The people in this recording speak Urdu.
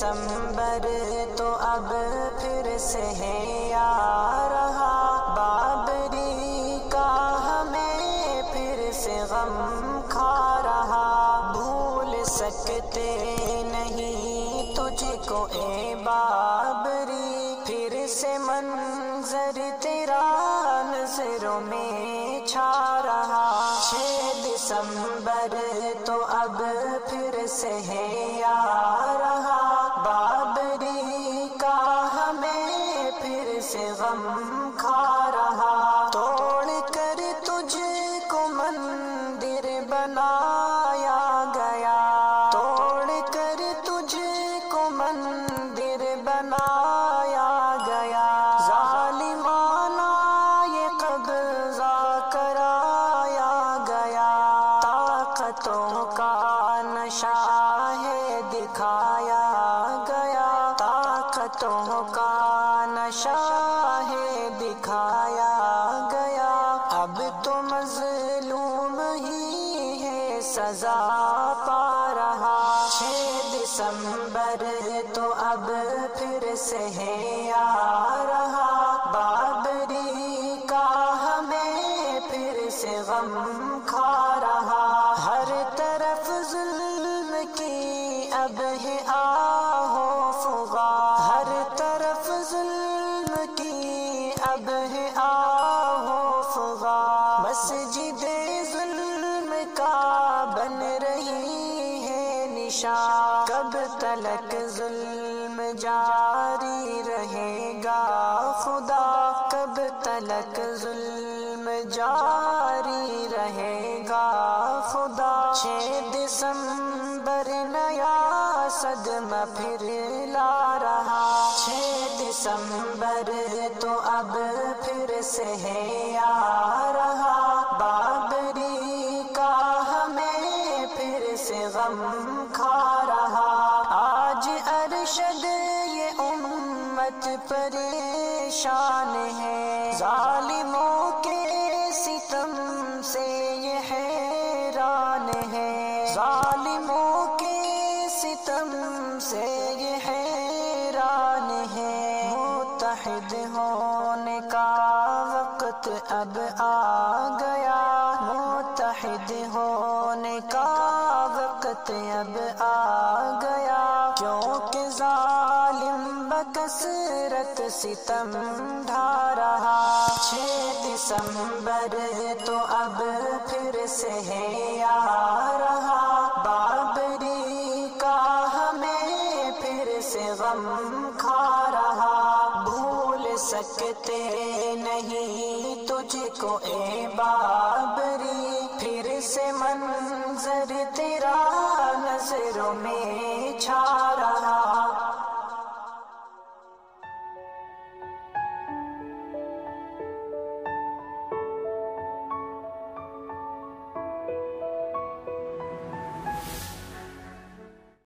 دسمبر تو اب پھر سے ہے آ رہا، بابری کا ہمیں پھر سے غم کھا رہا، بھول سکتے نہیں تجھ کو اے بابری، پھر سے منظر تیرا نظروں میں چھا رہا، 6 دسمبر تو اب پھر سے ہے آ رہا، بابری کا ہمیں پھر سے غم کھا رہا، توڑ کر تجھ کو مندر بنایا گیا، توڑ کر تجھ کو مندر بنایا گیا، ظالمانہ یہ قبضہ کرایا گیا، طاقتوں کا نشہ ہے دکھایا گیا، طاقتوں کا نشہ ہے دکھایا گیا، اب تو مظلوم ہی ہے سزا پا رہا، 6 دسمبر تو اب پھر سے ہے آ رہا، بابری کا ہمیں پھر سے غم کھا رہا، ہر طرف ظلم کی اب ہے آہ و فغاں، ہر طرف ظلم کی اب ہے آہ و فغاں، مسجد ظلم کا بن رہی ہے نشان، کب تلک ظلم جاری رہے گا خدا، کب تلک ظلم جاری رہے گا خدا، 6 دسمبر نیا صدمہ پھر لا رہا، 6 دسمبر تو اب پھر سے ہے آ رہا، بابری کا ہمیں پھر سے غم کھا رہا، آج ارشد یہ امت پریشان ہے، ظالموں کے ستم سے یہ حیران ہے، ظالموں کے ستم سے یہ حیران ہے، متحد ہونے کا وقت اب آ گیا، متحد ہونے کا وقت اب آ گیا، کیونکہ ظالم بکثرت ستم ڈھا رہا، 6 دسمبر تو اب پھر سے ہے آ رہا، بابری کا ہمیں پھر سے غم کھا رہا، بھول سکتے نہیں تجھ کو اے بابری، پھر سے منظر تیرا نظروں میں چھا